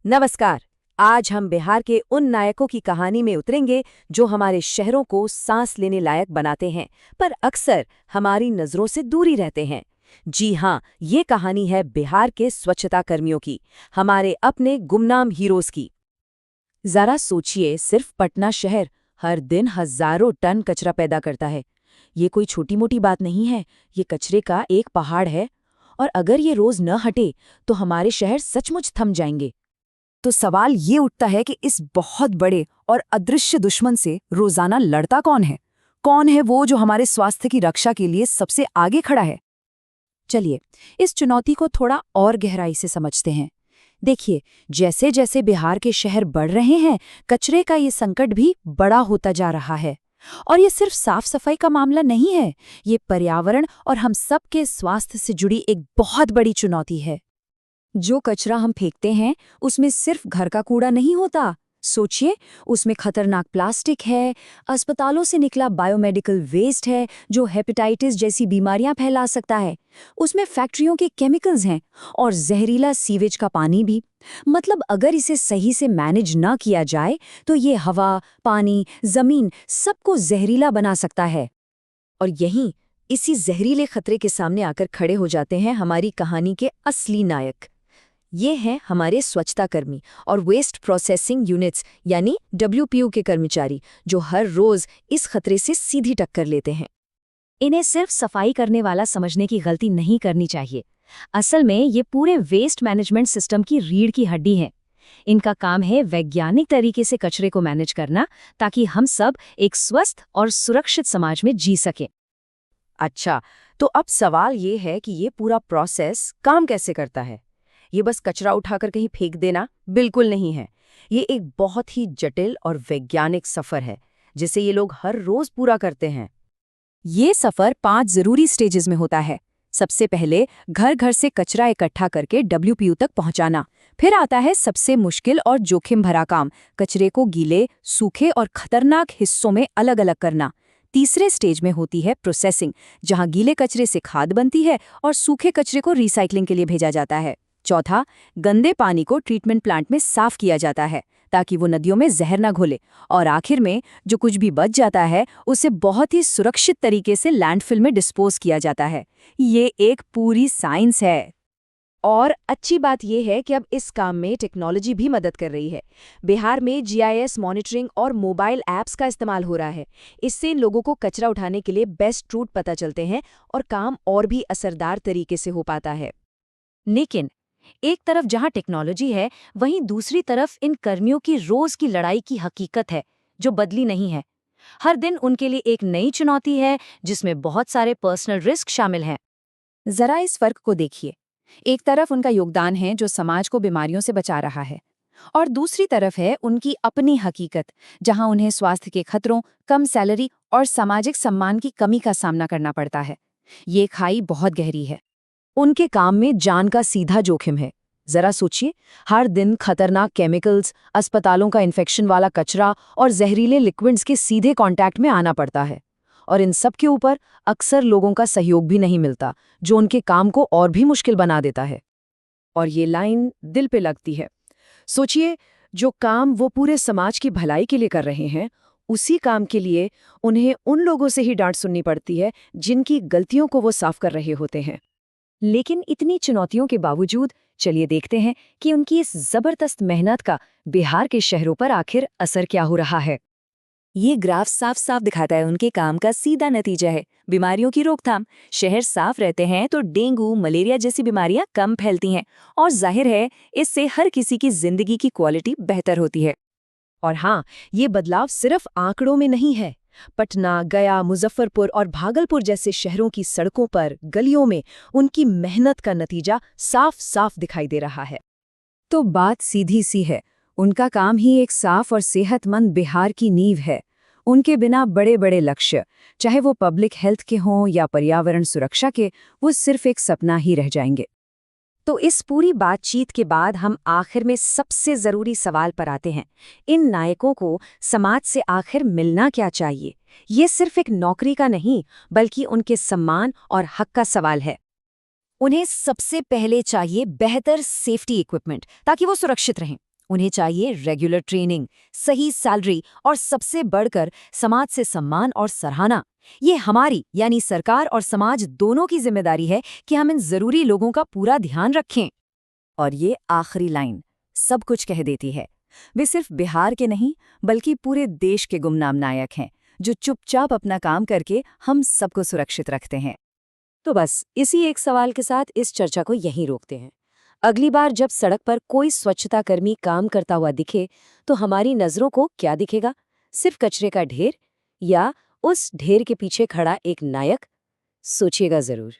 नमस्कार। आज हम बिहार के उन नायकों की कहानी में उतरेंगे जो हमारे शहरों को सांस लेने लायक बनाते हैं, पर अक्सर हमारी नजरों से दूरी रहते हैं। जी हाँ, ये कहानी है बिहार के स्वच्छता कर्मियों की, हमारे अपने गुमनाम हीरोज की। जरा सोचिए, सिर्फ पटना शहर हर दिन हजारों टन कचरा पैदा करता है। ये कोई छोटी मोटी बात नहीं है, ये कचरे का एक पहाड़ है। और अगर ये रोज न हटे तो हमारे शहर सचमुच थम जाएंगे। तो सवाल ये उठता है कि इस बहुत बड़े और अदृश्य दुश्मन से रोजाना लड़ता कौन है? कौन है वो जो हमारे स्वास्थ्य की रक्षा के लिए सबसे आगे खड़ा है? चलिए, इस चुनौती को थोड़ा और गहराई से समझते हैं। देखिए, जैसे जैसे बिहार के शहर बढ़ रहे हैं, कचरे का ये संकट भी बड़ा होता जा रहा है। और ये सिर्फ साफ सफाई का मामला नहीं है, ये पर्यावरण और हम सबके स्वास्थ्य से जुड़ी एक बहुत बड़ी चुनौती है। जो कचरा हम फेंकते हैं उसमें सिर्फ घर का कूड़ा नहीं होता। सोचिए, उसमें खतरनाक प्लास्टिक है, अस्पतालों से निकला बायोमेडिकल वेस्ट है जो हेपेटाइटिस जैसी बीमारियां फैला सकता है। उसमें फैक्ट्रियों के केमिकल्स हैं और जहरीला सीवेज का पानी भी। मतलब अगर इसे सही से मैनेज ना किया जाए तो ये हवा, पानी, जमीन सबको जहरीला बना सकता है। और यहीं इसी जहरीले खतरे के सामने आकर खड़े हो जाते हैं हमारी कहानी के असली नायक। ये हैं हमारे स्वच्छता कर्मी और वेस्ट प्रोसेसिंग यूनिट्स यानी डब्ल्यूपीयू के कर्मचारी, जो हर रोज इस खतरे से सीधी टक्कर लेते हैं। इन्हें सिर्फ सफाई करने वाला समझने की गलती नहीं करनी चाहिए। असल में ये पूरे वेस्ट मैनेजमेंट सिस्टम की रीढ़ की हड्डी हैं। इनका काम है वैज्ञानिक तरीके से कचरे को मैनेज करना, ताकि हम सब एक स्वस्थ और सुरक्षित समाज में जी सकें। अच्छा, तो अब सवाल ये है कि ये पूरा प्रोसेस काम कैसे करता है? ये बस कचरा उठाकर कहीं फेंक देना बिल्कुल नहीं है। ये एक बहुत ही जटिल और वैज्ञानिक सफर है, जिसे ये लोग हर रोज पूरा करते हैं। ये सफर 5 जरूरी स्टेजेस में होता है। सबसे पहले घर घर से कचरा इकट्ठा करके डब्ल्यूपीयू तक पहुंचाना। फिर आता है सबसे मुश्किल और जोखिम भरा काम, कचरे को गीले, सूखे और खतरनाक हिस्सों में अलग अलग करना। तीसरे स्टेज में होती है प्रोसेसिंग, जहां गीले कचरे से खाद बनती है और सूखे कचरे को रिसाइकलिंग के लिए भेजा जाता है। चौथा, गंदे पानी को ट्रीटमेंट प्लांट में साफ किया जाता है ताकि वो नदियों में जहर न घोले। और आखिर में जो कुछ भी बच जाता है उसे बहुत ही सुरक्षित तरीके से लैंडफिल में डिस्पोज किया जाता है। ये एक पूरी साइंस है। और अच्छी बात यह है कि अब इस काम में टेक्नोलॉजी भी मदद कर रही है। बिहार में जीआईएस मॉनिटरिंग और मोबाइल ऐप्स का इस्तेमाल हो रहा है। इससे इन लोगों को कचरा उठाने के लिए बेस्ट रूट पता चलते हैं और काम और भी असरदार तरीके से हो पाता है। लेकिन एक तरफ जहां टेक्नोलॉजी है, वहीं दूसरी तरफ इन कर्मियों की रोज की लड़ाई की हकीकत है, जो बदली नहीं है। हर दिन उनके लिए एक नई चुनौती है, जिसमें बहुत सारे पर्सनल रिस्क शामिल हैं। जरा इस फर्क को देखिए। एक तरफ उनका योगदान है जो समाज को बीमारियों से बचा रहा है, और दूसरी तरफ है उनकी अपनी हकीकत, जहां उन्हें स्वास्थ्य के खतरों, कम सैलरी और सामाजिक सम्मान की कमी का सामना करना पड़ता है। ये खाई बहुत गहरी है। उनके काम में जान का सीधा जोखिम है। जरा सोचिए, हर दिन खतरनाक केमिकल्स, अस्पतालों का इन्फेक्शन वाला कचरा और जहरीले लिक्विड्स के सीधे कांटेक्ट में आना पड़ता है। और इन सब के ऊपर अक्सर लोगों का सहयोग भी नहीं मिलता, जो उनके काम को और भी मुश्किल बना देता है। और ये लाइन दिल पे लगती है। सोचिए, जो काम वो पूरे समाज की भलाई के लिए कर रहे हैं, उसी काम के लिए उन्हें उन लोगों से ही डांट सुननी पड़ती है जिनकी गलतियों को वो साफ कर रहे होते हैं। लेकिन इतनी चुनौतियों के बावजूद चलिए देखते हैं कि उनकी इस जबरदस्त मेहनत का बिहार के शहरों पर आखिर असर क्या हो रहा है। ये ग्राफ साफ साफ दिखाता है उनके काम का सीधा नतीजा है बीमारियों की रोकथाम। शहर साफ रहते हैं तो डेंगू, मलेरिया जैसी बीमारियां कम फैलती हैं, और जाहिर है इससे हर किसी की जिंदगी की क्वालिटी बेहतर होती है। और हाँ, ये बदलाव सिर्फ आंकड़ों में नहीं है। पटना, गया, मुजफ्फरपुर और भागलपुर जैसे शहरों की सड़कों पर, गलियों में उनकी मेहनत का नतीजा साफ साफ दिखाई दे रहा है। तो बात सीधी सी है, उनका काम ही एक साफ और सेहतमंद बिहार की नींव है। उनके बिना बड़े बड़े लक्ष्य, चाहे वो पब्लिक हेल्थ के हों या पर्यावरण सुरक्षा के, वो सिर्फ एक सपना ही रह जाएंगे। तो इस पूरी बातचीत के बाद हम आखिर में सबसे जरूरी सवाल पर आते हैं। इन नायकों को समाज से आखिर मिलना क्या चाहिए? ये सिर्फ एक नौकरी का नहीं, बल्कि उनके सम्मान और हक का सवाल है। उन्हें सबसे पहले चाहिए बेहतर सेफ्टी इक्विपमेंट, ताकि वो सुरक्षित रहें। उन्हें चाहिए रेगुलर ट्रेनिंग, सही सैलरी और सबसे बढ़कर समाज से सम्मान और सराहना। ये हमारी यानी सरकार और समाज दोनों की जिम्मेदारी है कि हम इन जरूरी लोगों का पूरा ध्यान रखें। और ये आखिरी लाइन सब कुछ कह देती है। वे सिर्फ बिहार के नहीं बल्कि पूरे देश के गुमनाम नायक हैं, जो चुपचाप अपना काम करके हम सबको सुरक्षित रखते हैं। तो बस इसी एक सवाल के साथ इस चर्चा को यहीं रोकते हैं। अगली बार जब सड़क पर कोई स्वच्छता कर्मी काम करता हुआ दिखे, तो हमारी नजरों को क्या दिखेगा? सिर्फ कचरे का ढेर या उस ढेर के पीछे खड़ा एक नायक? सोचिएगा जरूर।